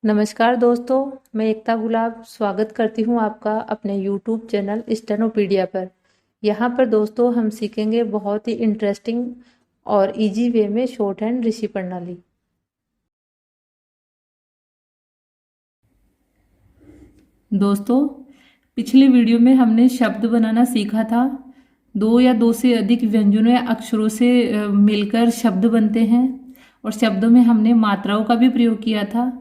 नमस्कार दोस्तों, मैं एकता गुलाब स्वागत करती हूँ आपका अपने YouTube चैनल स्टेनोपीडिया पर। यहाँ पर दोस्तों हम सीखेंगे बहुत ही इंटरेस्टिंग और इजी वे में शॉर्ट हैंड ऋषि प्रणाली। दोस्तों, पिछले वीडियो में हमने शब्द बनाना सीखा था। दो या दो से अधिक व्यंजनों या अक्षरों से मिलकर शब्द बनते हैं और शब्दों में हमने मात्राओं का भी प्रयोग किया था।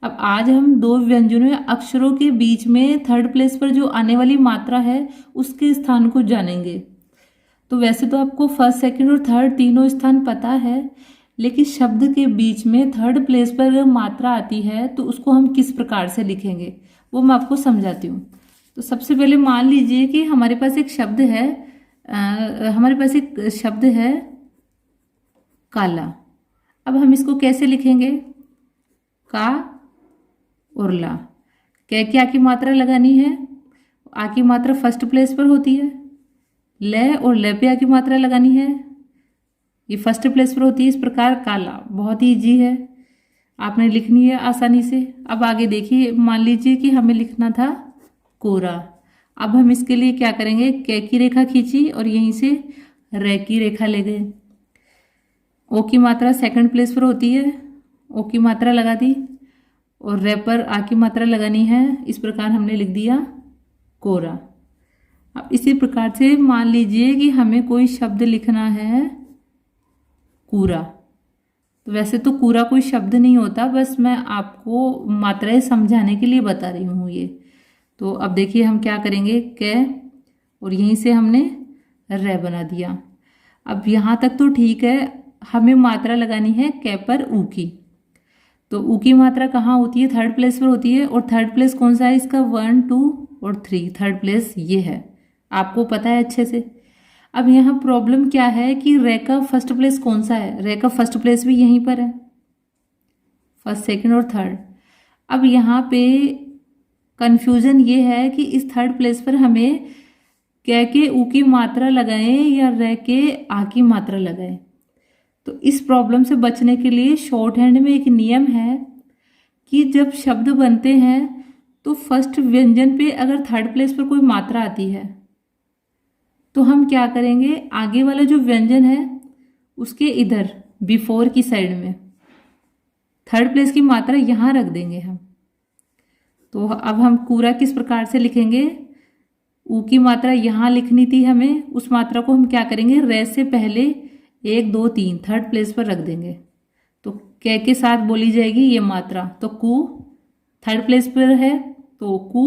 अब आज हम दो व्यंजनों या अक्षरों के बीच में थर्ड प्लेस पर जो आने वाली मात्रा है उसके स्थान को जानेंगे। तो वैसे तो आपको फर्स्ट, सेकंड और थर्ड तीनों स्थान पता है, लेकिन शब्द के बीच में थर्ड प्लेस पर अगर मात्रा आती है तो उसको हम किस प्रकार से लिखेंगे वो मैं आपको समझाती हूँ। तो सबसे पहले मान लीजिए कि हमारे पास एक शब्द है काला। अब हम इसको कैसे लिखेंगे? का और ला। क्या की मात्रा लगानी है? आ की मात्रा फर्स्ट प्लेस पर होती है। ल और ल पे आ की मात्रा लगानी है, ये फर्स्ट प्लेस पर होती है। इस प्रकार काला बहुत ही इजी है, आपने लिखनी है आसानी से। अब आगे देखिए, मान लीजिए कि हमें लिखना था कोरा। अब हम इसके लिए क्या करेंगे? कै की रेखा खींची और यहीं से रे की रेखा ले गए। ओ की मात्रा सेकंड प्लेस पर होती है, ओ की मात्रा लगा दी और रे पर आ की मात्रा लगानी है। इस प्रकार हमने लिख दिया कोरा। अब इसी प्रकार से मान लीजिए कि हमें कोई शब्द लिखना है कूरा। तो वैसे तो कूरा कोई शब्द नहीं होता, बस मैं आपको मात्राएं समझाने के लिए बता रही हूँ ये। तो अब देखिए हम क्या करेंगे, कै और यहीं से हमने रे बना दिया। अब यहाँ तक तो ठीक है, हमें मात्रा लगानी है कै पर ऊ की। तो ऊ की मात्रा कहाँ होती है? थर्ड प्लेस पर होती है। और थर्ड प्लेस कौन सा है इसका? 1, 2 और 3 थर्ड प्लेस ये है, आपको पता है अच्छे से। अब यहाँ प्रॉब्लम क्या है कि रे का फर्स्ट प्लेस कौन सा है? रे का फर्स्ट प्लेस भी यहीं पर है, फर्स्ट, सेकंड और थर्ड। अब यहाँ पे कंफ्यूजन ये है कि इस थर्ड प्लेस पर हमें कै के ऊ की मात्रा लगाएं या रे के आ की मात्रा लगाएं। तो इस प्रॉब्लम से बचने के लिए शॉर्ट हैंड में एक नियम है कि जब शब्द बनते हैं तो फर्स्ट व्यंजन पे अगर थर्ड प्लेस पर कोई मात्रा आती है तो हम क्या करेंगे, आगे वाला जो व्यंजन है उसके इधर बिफोर की साइड में थर्ड प्लेस की मात्रा यहाँ रख देंगे हम। तो अब हम कूरा किस प्रकार से लिखेंगे? ऊ की मात्रा यहाँ लिखनी थी हमें, उस मात्रा को हम क्या करेंगे, रे से पहले 1, 2, 3 थर्ड प्लेस पर रख देंगे। तो कै के साथ बोली जाएगी ये मात्रा। तो कू थर्ड प्लेस पर है तो कू,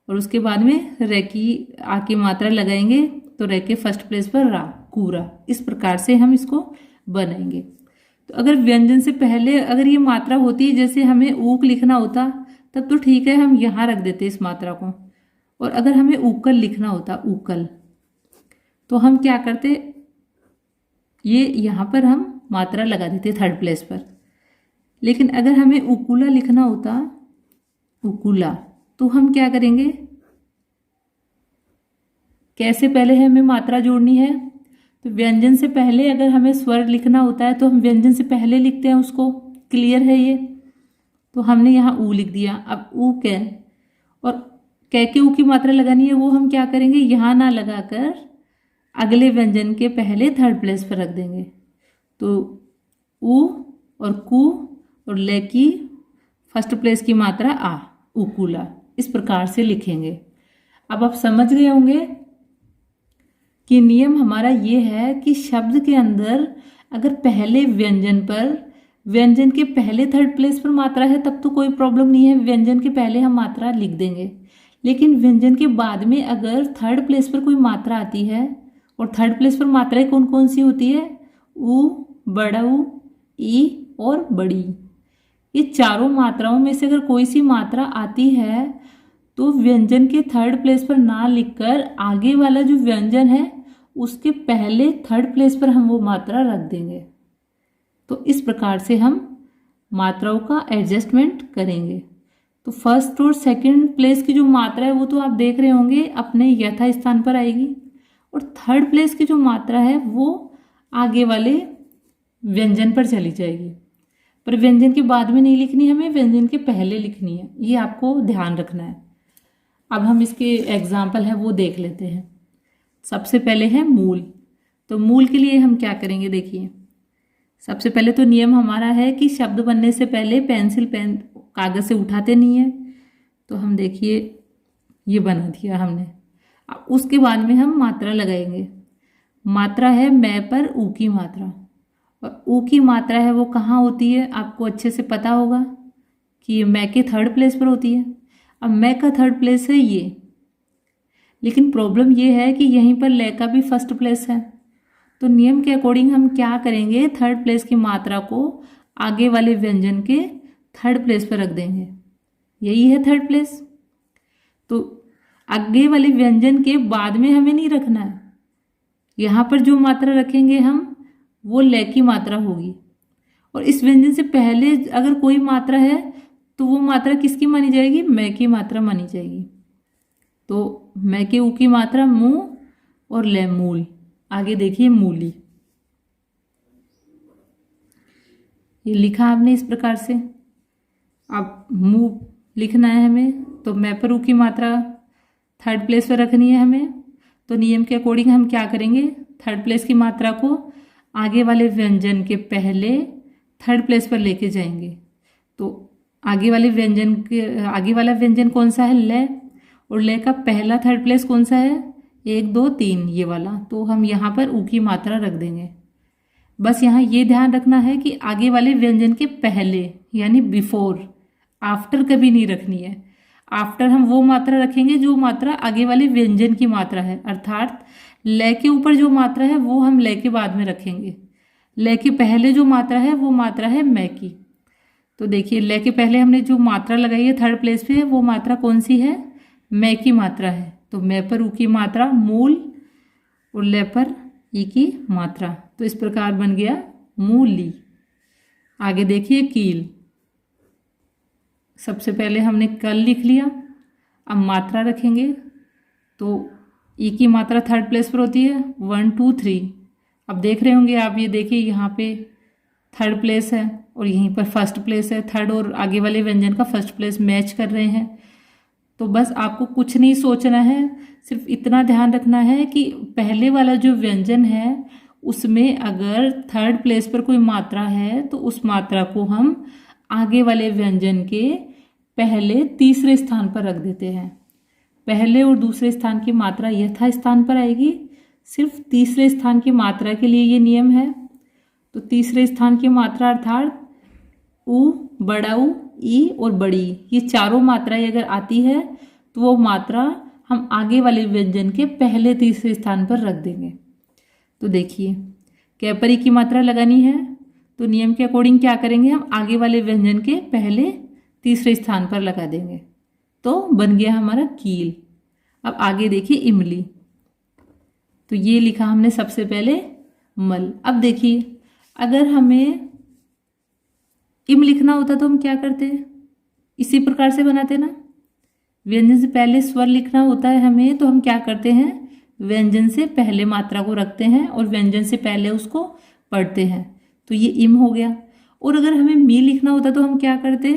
और उसके बाद में रे की आ की मात्रा लगाएंगे तो रे के फर्स्ट प्लेस पर रा, कूरा। इस प्रकार से हम इसको बनाएंगे। तो अगर व्यंजन से पहले अगर ये मात्रा होती, जैसे हमें ऊक लिखना होता, तब तो ठीक है, हम यहाँ रख देते इस मात्रा को। और अगर हमें उकल लिखना होता, उकल, तो हम क्या करते, ये यहाँ पर हम मात्रा लगा देते थर्ड प्लेस पर। लेकिन अगर हमें उकुला लिखना होता, उकुला, तो हम क्या करेंगे, कैसे पहले हमें मात्रा जोड़नी है? तो व्यंजन से पहले अगर हमें स्वर लिखना होता है तो हम व्यंजन से पहले लिखते हैं उसको, क्लियर है ये? तो हमने यहाँ ऊ लिख दिया। अब ऊ कै, और कै के ऊ की मात्रा लगानी है, वो हम क्या करेंगे, यहाँ ना लगाकर अगले व्यंजन के पहले थर्ड प्लेस पर रख देंगे। तो ऊ और कू और ले की फर्स्ट प्लेस की मात्रा आ, उकुला। इस प्रकार से लिखेंगे। अब आप समझ गए होंगे कि नियम हमारा ये है कि शब्द के अंदर अगर पहले व्यंजन पर, व्यंजन के पहले थर्ड प्लेस पर मात्रा है तब तो कोई प्रॉब्लम नहीं है, व्यंजन के पहले हम मात्रा लिख देंगे। लेकिन व्यंजन के बाद में अगर थर्ड प्लेस पर कोई मात्रा आती है, और थर्ड प्लेस पर मात्राएं कौन कौन सी होती है? ऊ, बड़ा ऊ, ई और बड़ी। ये चारों मात्राओं में से अगर कोई सी मात्रा आती है तो व्यंजन के थर्ड प्लेस पर ना लिखकर आगे वाला जो व्यंजन है उसके पहले थर्ड प्लेस पर हम वो मात्रा रख देंगे। तो इस प्रकार से हम मात्राओं का एडजस्टमेंट करेंगे। तो फर्स्ट और सेकंड प्लेस की जो मात्रा है वो तो आप देख रहे होंगे अपने यथा स्थान पर आएगी, और थर्ड प्लेस की जो मात्रा है वो आगे वाले व्यंजन पर चली जाएगी। पर व्यंजन के बाद में नहीं लिखनी, हमें व्यंजन के पहले लिखनी है, ये आपको ध्यान रखना है। अब हम इसके एग्जाम्पल है वो देख लेते हैं। सबसे पहले है मूल। तो मूल के लिए हम क्या करेंगे, देखिए सबसे पहले तो नियम हमारा है कि शब्द बनने से पहले पेंसिल पेन कागज़ से उठाते नहीं है। तो हम देखिए ये बना दिया हमने। अब उसके बाद में हम मात्रा लगाएंगे। मात्रा है मैं पर ऊ की मात्रा, और ऊ की मात्रा है वो कहाँ होती है, आपको अच्छे से पता होगा कि ये मैं के थर्ड प्लेस पर होती है। अब मैं का थर्ड प्लेस है ये, लेकिन प्रॉब्लम ये है कि यहीं पर ले का भी फर्स्ट प्लेस है। तो नियम के अकॉर्डिंग हम क्या करेंगे, थर्ड प्लेस की मात्रा को आगे वाले व्यंजन के थर्ड प्लेस पर रख देंगे। यही है थर्ड प्लेस। तो आगे वाले व्यंजन के बाद में हमें नहीं रखना है। यहाँ पर जो मात्रा रखेंगे हम वो ले की मात्रा होगी, और इस व्यंजन से पहले अगर कोई मात्रा है तो वो मात्रा किसकी मानी जाएगी, मैं की मात्रा मानी जाएगी। तो मैं के ऊ की मात्रा मुंह और ले मूल। आगे देखिए मूली, ये लिखा आपने इस प्रकार से। अब मुंह लिखना है हमें, तो मैं पर ऊ की मात्रा थर्ड प्लेस पर रखनी है हमें। तो नियम के अकॉर्डिंग हम क्या करेंगे, थर्ड प्लेस की मात्रा को आगे वाले व्यंजन के पहले थर्ड प्लेस पर लेके जाएंगे। तो आगे वाले व्यंजन के आगे वाला व्यंजन कौन सा है, ले, और ले का पहला थर्ड प्लेस कौन सा है, 1 2 3 ये वाला। तो हम यहाँ पर ऊ की मात्रा रख देंगे। बस यहाँ ये ध्यान रखना है कि आगे वाले व्यंजन के पहले यानी बिफोर, आफ्टर कभी नहीं रखनी है। आफ्टर हम वो मात्रा रखेंगे जो मात्रा आगे वाले व्यंजन की मात्रा है, अर्थात ले के ऊपर जो मात्रा है वो हम ले के बाद में रखेंगे। ले के पहले जो मात्रा है वो मात्रा है मैं की। तो देखिए ले के पहले हमने जो मात्रा लगाई है थर्ड प्लेस पे, वो मात्रा कौन सी है, मैं की मात्रा है। तो मैं पर ऊ की मात्रा मूल और ले पर ई की मात्रा। तो इस प्रकार बन गया मूली। आगे देखिए कील। सबसे पहले हमने कल लिख लिया, अब मात्रा रखेंगे। तो ई की मात्रा थर्ड प्लेस पर होती है 1 2 3। अब देख रहे होंगे आप, ये देखिए यहाँ पे थर्ड प्लेस है और यहीं पर फर्स्ट प्लेस है। थर्ड और आगे वाले व्यंजन का फर्स्ट प्लेस मैच कर रहे हैं। तो बस आपको कुछ नहीं सोचना है, सिर्फ इतना ध्यान रखना है कि पहले वाला जो व्यंजन है उसमें अगर थर्ड प्लेस पर कोई मात्रा है तो उस मात्रा को हम आगे वाले व्यंजन के पहले तीसरे स्थान पर रख देते हैं। पहले और दूसरे स्थान की मात्रा यथा स्थान पर आएगी, सिर्फ तीसरे स्थान की मात्रा के लिए ये नियम है। तो तीसरे स्थान की मात्रा अर्थात ऊ, बड़ा ऊ, ई और बड़ी, ये चारों मात्राएं अगर आती है तो वो मात्रा हम आगे वाले व्यंजन के पहले तीसरे स्थान पर रख देंगे। तो देखिए कैपरी की मात्रा लगानी है, तो नियम के अकॉर्डिंग क्या करेंगे, हम आगे वाले व्यंजन के पहले तीसरे स्थान पर लगा देंगे। तो बन गया हमारा कील। अब आगे देखिए इमली। तो ये लिखा हमने सबसे पहले मल। अब देखिए अगर हमें इम लिखना होता तो हम क्या करते, इसी प्रकार से बनाते ना। व्यंजन से पहले स्वर लिखना होता है हमें, तो हम क्या करते हैं, व्यंजन से पहले मात्रा को रखते हैं और व्यंजन से पहले उसको पढ़ते हैं। तो ये इम हो गया। और अगर हमें मी लिखना होता तो हम क्या करते,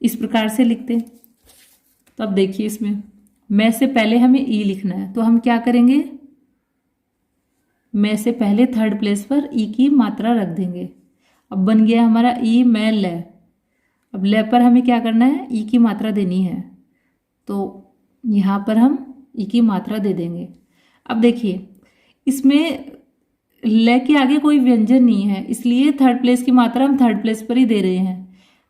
इस प्रकार से लिखते। तो अब देखिए इसमें मैं से पहले हमें ई लिखना है, तो हम क्या करेंगे, मैं से पहले थर्ड प्लेस पर ई की मात्रा रख देंगे। अब बन गया हमारा ई मैं ले। अब ले पर हमें क्या करना है, ई की मात्रा देनी है, तो यहाँ पर हम ई की मात्रा दे देंगे। अब देखिए इसमें ले के आगे कोई व्यंजन नहीं है, इसलिए थर्ड प्लेस की मात्रा हम थर्ड प्लेस पर ही दे रहे हैं।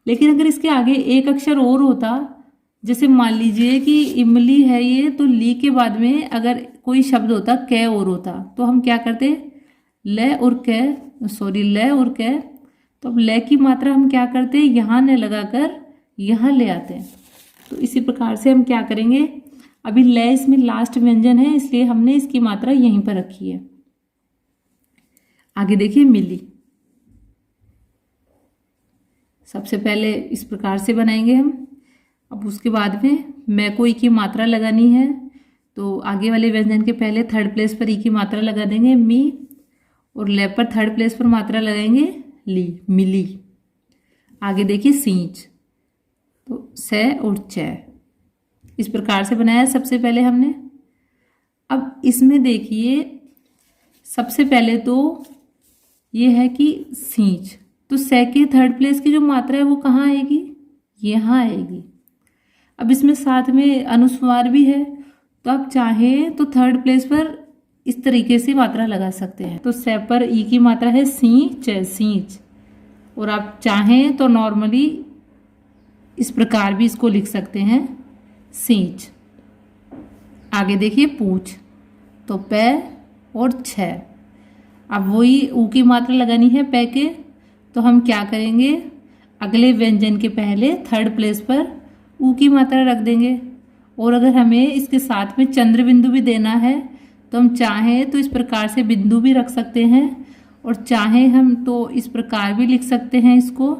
लेकिन अगर इसके आगे एक अक्षर और होता, जैसे मान लीजिए कि इमली है ये, तो ली के बाद में अगर कोई शब्द होता कै और होता, तो हम क्या करते, ले और कै, सॉरी ले और कै। तो अब ले की मात्रा हम क्या करते, यहाँ न लगाकर यहाँ ले आते हैं। तो इसी प्रकार से हम क्या करेंगे, अभी ले इसमें लास्ट व्यंजन है इसलिए हमने इसकी मात्रा यहीं पर रखी है। आगे देखिए मिली। सबसे पहले इस प्रकार से बनाएंगे हम। अब उसके बाद में मैं को ई की मात्रा लगानी है, तो आगे वाले व्यंजन के पहले थर्ड प्लेस पर ई की मात्रा लगा देंगे मी, और ले पर थर्ड प्लेस पर मात्रा लगाएंगे ली, मिली। आगे देखिए सींच, तो से और च इस प्रकार से बनाया सबसे पहले हमने। अब इसमें देखिए सबसे पहले तो ये है कि सींच, तो से के थर्ड प्लेस की जो मात्रा है वो कहाँ आएगी, यहाँ आएगी। अब इसमें साथ में अनुस्वार भी है, तो आप चाहें तो थर्ड प्लेस पर इस तरीके से मात्रा लगा सकते हैं। तो से पर ई की मात्रा है सींच, सींच, और आप चाहें तो नॉर्मली इस प्रकार भी इसको लिख सकते हैं, सींच। आगे देखिए पूछ, तो पै और छ। अब वही ऊ की मात्रा लगानी है पै के, तो हम क्या करेंगे, अगले व्यंजन के पहले थर्ड प्लेस पर ऊ की मात्रा रख देंगे। और अगर हमें इसके साथ में चंद्र बिंदु भी देना है तो हम चाहें तो इस प्रकार से बिंदु भी रख सकते हैं, और चाहें हम तो इस प्रकार भी लिख सकते हैं इसको,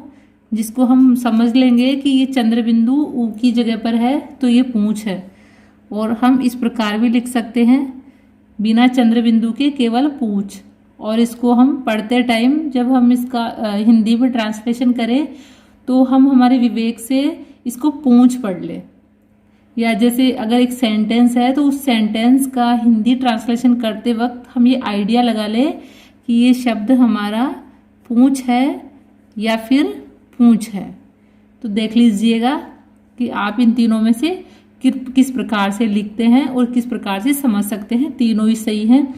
जिसको हम समझ लेंगे कि ये चंद्र बिंदु ऊ की जगह पर है तो ये पूंछ है। और हम इस प्रकार भी लिख सकते हैं बिना चंद्र बिंदु के, केवल पूंछ। और इसको हम पढ़ते टाइम जब हम इसका हिंदी में ट्रांसलेशन करें तो हम हमारे विवेक से इसको पूंछ पढ़ ले। या जैसे अगर एक सेंटेंस है तो उस सेंटेंस का हिंदी ट्रांसलेशन करते वक्त हम ये आइडिया लगा ले कि ये शब्द हमारा पूंछ है या फिर पूंछ है। तो देख लीजिएगा कि आप इन तीनों में से किस प्रकार से लिखते हैं और किस प्रकार से समझ सकते हैं। तीनों ही सही हैं,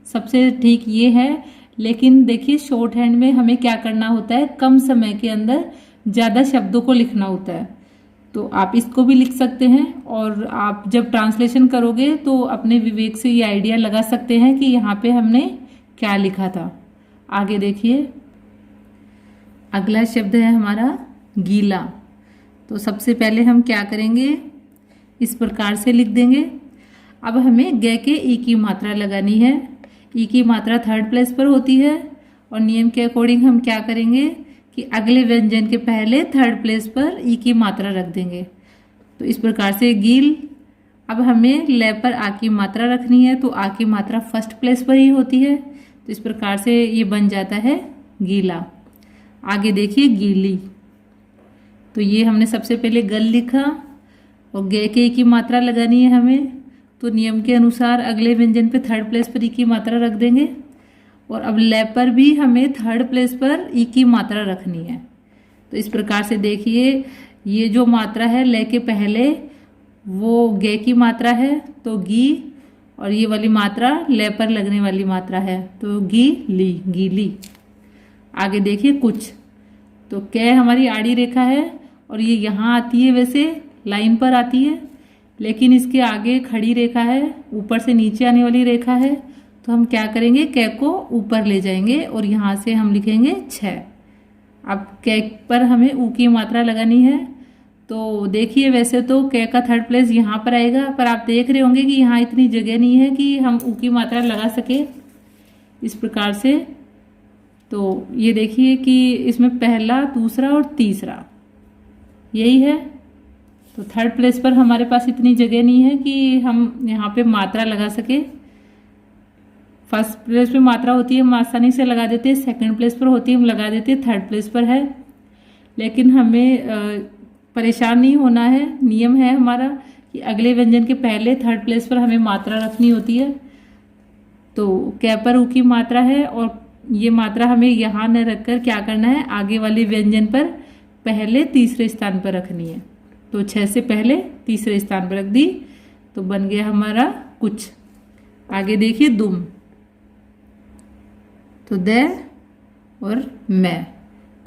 सबसे ठीक ये है। लेकिन देखिए शॉर्ट हैंड में हमें क्या करना होता है, कम समय के अंदर ज़्यादा शब्दों को लिखना होता है। तो आप इसको भी लिख सकते हैं, और आप जब ट्रांसलेशन करोगे तो अपने विवेक से ये आइडिया लगा सकते हैं कि यहाँ पे हमने क्या लिखा था। आगे देखिए अगला शब्द है हमारा गीला। तो सबसे पहले हम क्या करेंगे, इस प्रकार से लिख देंगे। अब हमें ग के ई की मात्रा लगानी है। ई की मात्रा थर्ड प्लेस पर होती है, और नियम के अकॉर्डिंग हम क्या करेंगे कि अगले व्यंजन के पहले थर्ड प्लेस पर ई की मात्रा रख देंगे। तो इस प्रकार से गील। अब हमें ले पर आ की मात्रा रखनी है, तो आ की मात्रा फर्स्ट प्लेस पर ही होती है, तो इस प्रकार से ये बन जाता है गीला। आगे देखिए गीली, तो ये हमने सबसे पहले गल लिखा, और गे के ई की मात्रा लगानी है हमें, तो नियम के अनुसार अगले व्यंजन पे थर्ड प्लेस पर ई की मात्रा रख देंगे। और अब ले पर भी हमें थर्ड प्लेस पर ई की मात्रा रखनी है। तो इस प्रकार से देखिए ये जो मात्रा है ले के पहले वो गे की मात्रा है, तो गी, और ये वाली मात्रा ले पर लगने वाली मात्रा है, तो गी ली, गीली। आगे देखिए कुछ, तो कै हमारी आड़ी रेखा है, और ये यहाँ आती है, वैसे लाइन पर आती है, लेकिन इसके आगे खड़ी रेखा है, ऊपर से नीचे आने वाली रेखा है। तो हम क्या करेंगे, कै को ऊपर ले जाएंगे और यहाँ से हम लिखेंगे 6। अब कै पर हमें ऊ की मात्रा लगानी है। तो देखिए वैसे तो कै का थर्ड प्लेस यहाँ पर आएगा, पर आप देख रहे होंगे कि यहाँ इतनी जगह नहीं है कि हम ऊ की मात्रा लगा सके इस प्रकार से। तो ये देखिए कि इसमें पहला, दूसरा और तीसरा यही है। तो थर्ड प्लेस पर हमारे पास इतनी जगह नहीं है कि हम यहाँ पे मात्रा लगा सके। फर्स्ट प्लेस पे मात्रा होती है हम आसानी से लगा देते हैं, सेकंड प्लेस पर होती है हम लगा देते हैं, थर्ड प्लेस पर है। लेकिन हमें परेशान नहीं होना है। नियम है हमारा कि अगले व्यंजन के पहले थर्ड प्लेस पर हमें मात्रा रखनी होती है। तो कै पर ऊ की मात्रा है, और ये मात्रा हमें यहाँ न रखकर क्या करना है, आगे वाले व्यंजन पर पहले तीसरे स्थान पर रखनी है। तो 6 से पहले तीसरे स्थान पर रख दी, तो बन गया हमारा कुछ। आगे देखिए दुम, तो दे और मैं,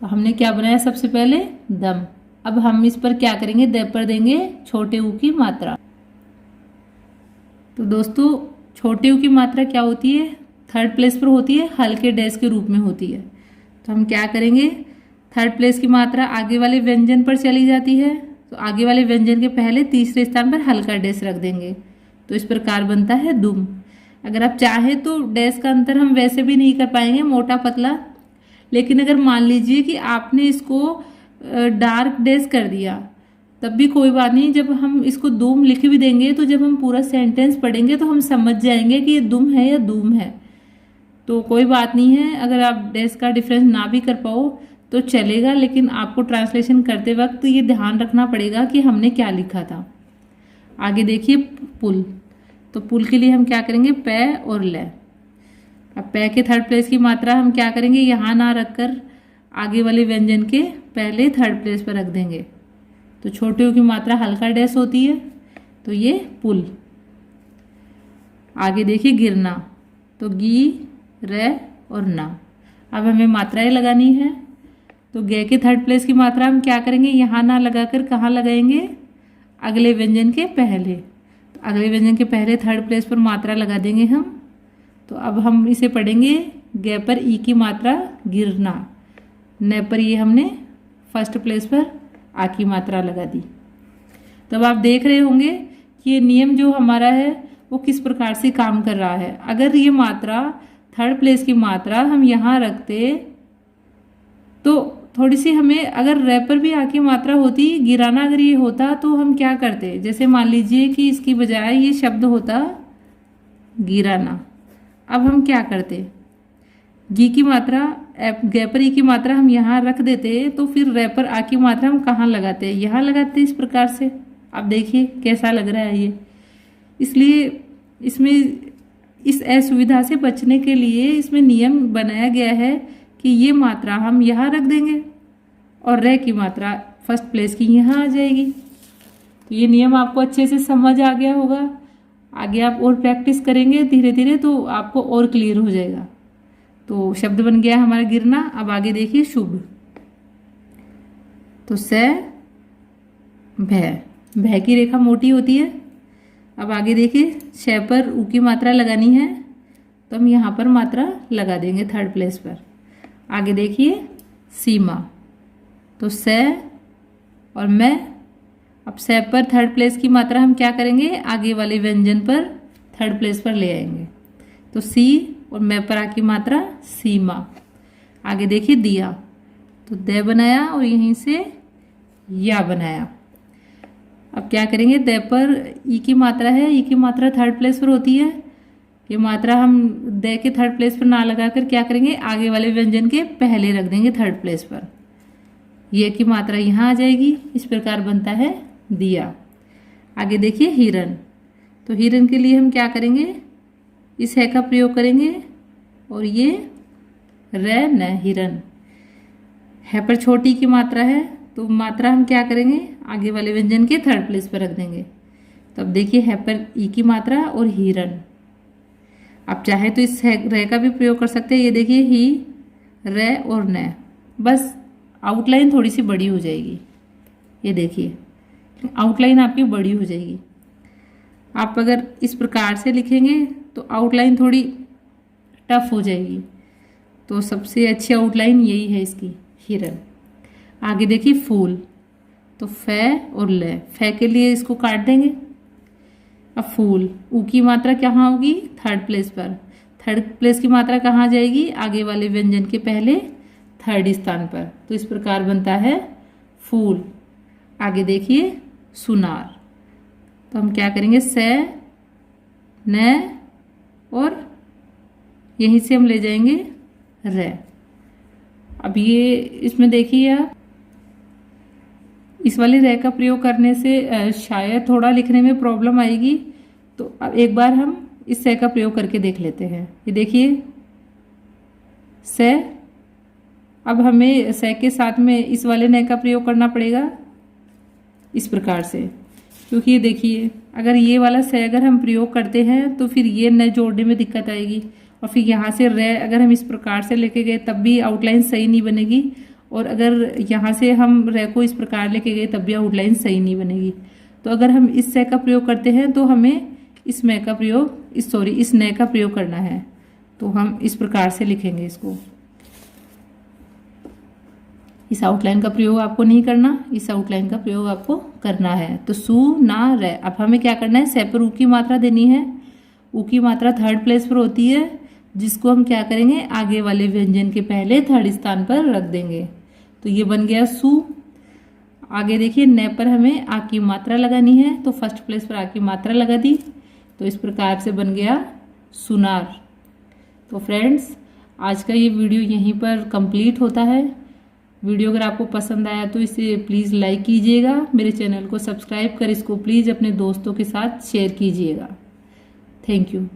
तो हमने क्या बनाया सबसे पहले दम। अब हम इस पर क्या करेंगे, दे पर देंगे छोटे ऊ की मात्रा। तो दोस्तों छोटे ऊ की मात्रा क्या होती है, थर्ड प्लेस पर होती है, हल्के डैश के रूप में होती है। तो हम क्या करेंगे, थर्ड प्लेस की मात्रा आगे वाले व्यंजन पर चली जाती है, तो आगे वाले व्यंजन के पहले तीसरे स्थान पर हल्का डैश रख देंगे। तो इस प्रकार बनता है दुम। अगर आप चाहें तो डैश का अंतर हम वैसे भी नहीं कर पाएंगे, मोटा पतला। लेकिन अगर मान लीजिए कि आपने इसको डार्क डैश कर दिया, तब भी कोई बात नहीं। जब हम इसको दुम लिख भी देंगे तो जब हम पूरा सेंटेंस पढ़ेंगे तो हम समझ जाएंगे कि ये दुम है या दूम है। तो कोई बात नहीं है, अगर आप डैश का डिफरेंस ना भी कर पाओ तो चलेगा, लेकिन आपको ट्रांसलेशन करते वक्त ये ध्यान रखना पड़ेगा कि हमने क्या लिखा था। आगे देखिए पुल, तो पुल के लिए हम क्या करेंगे, पै और ले। अब पै के थर्ड प्लेस की मात्रा हम क्या करेंगे, यहाँ ना रखकर आगे वाले व्यंजन के पहले थर्ड प्लेस पर रख देंगे। तो छोटे ऊ की मात्रा हल्का डैश होती है, तो ये पुल। आगे देखिए गिरना, तो गी, रे और ना। अब हमें मात्राएं लगानी है, तो गे के थर्ड प्लेस की मात्रा हम क्या करेंगे, यहाँ ना लगाकर कहाँ लगाएंगे, अगले व्यंजन के पहले। तो अगले व्यंजन के पहले थर्ड प्लेस पर मात्रा लगा देंगे हम। तो अब हम इसे पढ़ेंगे, गे पर ई की मात्रा गिरना, न पर ये हमने फर्स्ट प्लेस पर आ की मात्रा लगा दी। तब आप देख रहे होंगे कि ये नियम जो हमारा है वो किस प्रकार से काम कर रहा है। अगर ये मात्रा थर्ड प्लेस की मात्रा हम यहाँ रखते तो थोड़ी सी हमें, अगर रे पर भी आ की मात्रा होती, गिराना अगर ये होता तो हम क्या करते, जैसे मान लीजिए कि इसकी बजाय ये शब्द होता गिराना, अब हम क्या करते, गी की मात्रा गे पर ई की मात्रा हम यहाँ रख देते, तो फिर रे पर आ की मात्रा हम कहाँ लगाते, यहाँ लगाते इस प्रकार से। अब देखिए कैसा लग रहा है ये। इसलिए इसमें इस असुविधा से बचने के लिए इसमें नियम बनाया गया है कि ये मात्रा हम यहाँ रख देंगे और रे की मात्रा फर्स्ट प्लेस की यहाँ आ जाएगी। तो ये नियम आपको अच्छे से समझ आ गया होगा। आगे आप और प्रैक्टिस करेंगे धीरे धीरे तो आपको और क्लियर हो जाएगा। तो शब्द बन गया हमारा गिरना। अब आगे देखिए शुभ, तो से भय की रेखा मोटी होती है। अब आगे देखिए शे पर ऊ की मात्रा लगानी है, तो हम यहाँ पर मात्रा लगा देंगे थर्ड प्लेस पर। आगे देखिए सीमा, तो से और मैं। अब से पर थर्ड प्लेस की मात्रा हम क्या करेंगे, आगे वाले व्यंजन पर थर्ड प्लेस पर ले आएंगे। तो सी और मैं पर आ की मात्रा सीमा। आगे देखिए दिया, तो दे बनाया और यहीं से या बनाया। अब क्या करेंगे, दे पर ई की मात्रा है, ई की मात्रा थर्ड प्लेस पर होती है। ये मात्रा हम दे के थर्ड प्लेस पर ना लगाकर क्या करेंगे, आगे वाले व्यंजन के पहले रख देंगे थर्ड प्लेस पर। ये की मात्रा यहाँ आ जाएगी। इस प्रकार बनता है दिया। आगे देखिए हिरन, तो हिरन के लिए हम क्या करेंगे, इस है का प्रयोग करेंगे और ये रे न हिरन। है पर छोटी की मात्रा है, तो मात्रा हम क्या करेंगे, आगे वाले व्यंजन के थर्ड प्लेस पर रख देंगे। तो अब देखिए है पर ई की मात्रा और हिरन। आप चाहे तो इस रे का भी प्रयोग कर सकते हैं। ये देखिए ही, रे और न, बस आउटलाइन थोड़ी सी बड़ी हो जाएगी। ये देखिए आउटलाइन आपकी बड़ी हो जाएगी। आप अगर इस प्रकार से लिखेंगे तो आउटलाइन थोड़ी टफ हो जाएगी। तो सबसे अच्छी आउटलाइन यही है इसकी, हिरन। आगे देखिए फूल, तो फे और ले, फे के लिए इसको काट देंगे। अब फूल, ऊ की मात्रा कहाँ होगी, थर्ड प्लेस पर। थर्ड प्लेस की मात्रा कहाँ जाएगी, आगे वाले व्यंजन के पहले थर्ड स्थान पर। तो इस प्रकार बनता है फूल। आगे देखिए सुनार, तो हम क्या करेंगे, से न और यहीं से हम ले जाएंगे रे। अब ये इसमें देखिए आप, इस वाले रे का प्रयोग करने से शायद थोड़ा लिखने में प्रॉब्लम आएगी। तो अब एक बार हम इस से का प्रयोग करके देख लेते हैं। ये देखिए से, अब हमें से के साथ में इस वाले न का प्रयोग करना पड़ेगा इस प्रकार से, क्योंकि ये देखिए अगर ये वाला से अगर हम प्रयोग करते हैं तो फिर ये न जोड़ने में दिक्कत आएगी। और फिर यहाँ से रे अगर हम इस प्रकार से लेके गए तब भी आउटलाइन सही नहीं बनेगी। और अगर यहाँ से हम रे को इस प्रकार लेके गए तब भी आउटलाइन सही नहीं बनेगी। तो अगर हम इस से का प्रयोग करते हैं तो हमें इस में का प्रयोग इस न का प्रयोग करना है। तो हम इस प्रकार से लिखेंगे इसको। इस आउटलाइन का प्रयोग आपको नहीं करना, इस आउटलाइन का प्रयोग आपको करना है। तो सु ना रे। अब हमें क्या करना है, से पर ऊ की मात्रा देनी है। ऊ की मात्रा थर्ड प्लेस पर होती है, जिसको हम क्या करेंगे, आगे वाले व्यंजन के पहले थर्ड स्थान पर रख देंगे। तो ये बन गया सु। आगे देखिए न पर हमें आ की मात्रा लगानी है, तो फर्स्ट प्लेस पर आ की मात्रा लगा दी। तो इस प्रकार से बन गया सुनार। तो फ्रेंड्स, आज का ये वीडियो यहीं पर कंप्लीट होता है। वीडियो अगर आपको पसंद आया तो इसे प्लीज़ लाइक कीजिएगा, मेरे चैनल को सब्सक्राइब कर इसको प्लीज़ अपने दोस्तों के साथ शेयर कीजिएगा। Thank you.